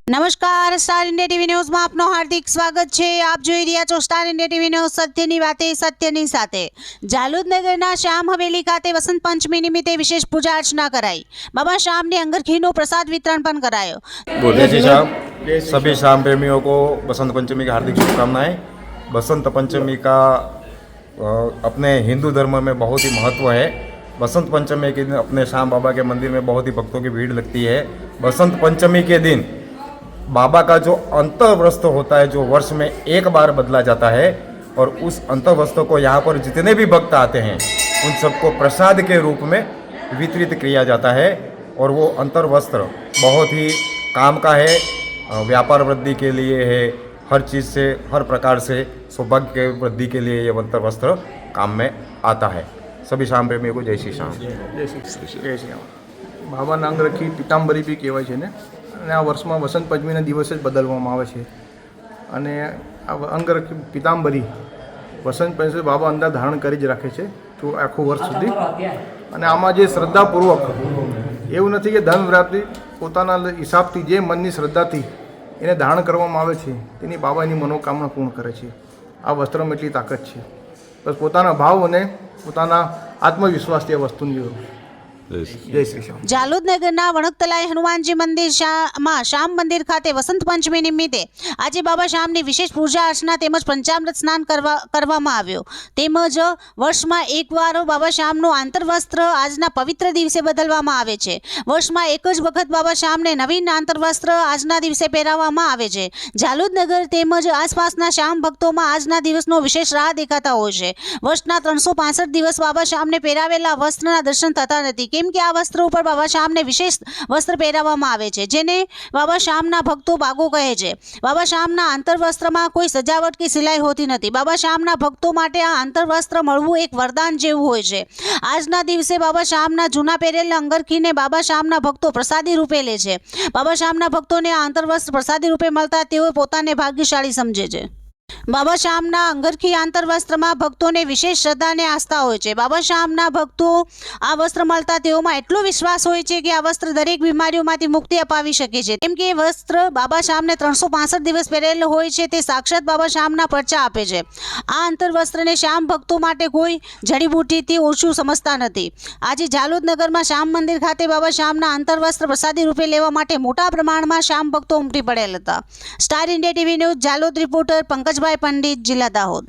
નમસ્કાર, star India TV ન્યૂઝમાં આપનું હાર્દિક સ્વાગત છે। આપ જોઈ રહ્યા છો સ્ટાર ઇન્ડિયા ટીવી ન્યૂઝ, સત્યની વાતે સત્યની સાથે। જાલોદ નગરના શ્યામ હવેલી ખાતે વસંત પંચમી નિમિત્તે વિશેષ પૂજા અર્ચના કરાઈ। बाबा श्याम ने अंगरखीनो प्रसाद वितरण पण करायो। बोले जी साहब, सभी श्याम प्रेमियों को बसंत पंचमी की हार्दिक शुभकामनाएं। बसंत पंचमी का अपने हिंदू धर्म में बहुत ही महत्व है। बसंत पंचमी के दिन अपने श्याम बाबा के मंदिर में बहुत ही भक्तों की भीड़ लगती है। बसंत पंचमी के दिन बाबा का जो अंतर्वस्त्र होता है, जो वर्ष में एक बार बदला जाता है, और उस अंतर्वस्त्र को यहाँ पर जितने भी भक्त आते हैं उन सबको प्रसाद के रूप में वितरित किया जाता है। और वो अंतर्वस्त्र बहुत ही काम का है, व्यापार वृद्धि के लिए है, हर चीज़ से, हर प्रकार से सौभाग्य के वृद्धि के लिए ये अंतर्वस्त्र काम में आता है। सभी श्याम प्रेमियों को जय श्री श्याम। जय श्री राम। बाबाના અંગરખી પીતાંબરી બી કહેવાય છે ને, અને આ વર્ષમાં વસંત પંચમીના દિવસે જ બદલવામાં આવે છે। અને આ અંગરખી પીતાંબરી વસંત પંચમી બાબા અંદર ધારણ કરી જ રાખે છે તો આખું વર્ષ સુધી। અને આમાં જે શ્રદ્ધાપૂર્વક, એવું નથી કે ધન પ્રાપ્તિ, પોતાના હિસાબથી જે મનની શ્રદ્ધાથી એને ધારણ કરવામાં આવે છે તેની બાબા એની મનોકામના પૂર્ણ કરે છે। આ વસ્ત્રમાં એટલી તાકાત છે, બસ પોતાના ભાવ અને પોતાના આત્મવિશ્વાસથી આ વસ્તુની જરૂર છે। જય શ્રી શ્યામ। જાલોદ નગરના વણકતલાય હનુમાનજી મંદિર માં શ્યામ મંદિર ખાતે વસંત પંચમી નિમિત્તે આજે બાબા શ્યામની વિશેષ પૂજા અર્ચના તેમજ પંચામૃત સ્નાન કરવામાં આવ્યો। તેમજ વર્ષમાં એકવાર બાબા શ્યામનું આંતરવસ્ત્ર આજના પવિત્ર દિવસે બદલવામાં આવે છે। વર્ષમાં એક જ વખત બાબા શ્યામને નવીન આંતરવસ્ત્ર આજના દિવસે પહેરાવવામાં આવે છે। જાલોદ નગર તેમજ આસપાસના શ્યામ ભક્તોમાં આજના દિવસનો વિશેષ રાહ દેખાતા હોય છે। વર્ષના 365 દિવસ બાબા શ્યામને પહેરાવેલા વસ્ત્રના દર્શન થતા નથી, કેમ કે આ વસ્ત્ર ઉપર બાબા શ્યામને વિશેષ વસ્ત્ર પહેરાવવામાં આવે છે, જેને બાબા શ્યામના ભક્તો બાગો કહે છે। બાબા શ્યામના આંતરવસ્ત્રમાં કોઈ સજાવટ કે સિલાઈ હોતી નથી। બાબા શ્યામના ભક્તો માટે આ આંતરવસ્ત્ર મળવું એક વરદાન જેવું હોય છે। આજના દિવસે બાબા શ્યામના જૂના પહેરેલા અંગરખીને બાબા શ્યામના ભક્તો પ્રસાદી રૂપે લે છે। બાબા શ્યામના ભક્તોને આ આંતરવસ્ત્ર પ્રસાદી રૂપે મળતા તેઓ પોતાને ભાગ્યશાળી સમજે છે। બાબા શ્યામના અંગરખી આંતરવસ્ત્રમાં ભક્તોને વિશેષ શ્રદ્ધા અને આસ્થા હોય છે। બાબા શ્યામના ભક્તો આ વસ્ત્ર મળતા તેઓમાં એટલો વિશ્વાસ હોય છે કે આ વસ્ત્ર દરેક બીમારીઓમાંથી મુક્તિ અપાવી શકે છે, કેમ કે વસ્ત્ર બાબા શ્યામને 365 દિવસ પહેરેલું હોય છે, તે સાક્ષાત બાબા શ્યામના પરચા આપે છે। આ આંતરવસ્ત્રને શ્યામ ભક્તો માટે કોઈ જડીબુટ્ટીથી ઓછું સમજતા નથી। આજે જાલોદ નગરમાં શ્યામ મંદિર ખાતે બાબા શ્યામના આંતરવસ્ત્ર પ્રસાદી રૂપે લેવા માટે મોટા પ્રમાણમાં શ્યામ ભક્તો ઉમટી પડેલ હતા। Star India TV news Jhalod reporter Pankajbhai Pandit, जिला दाहोद।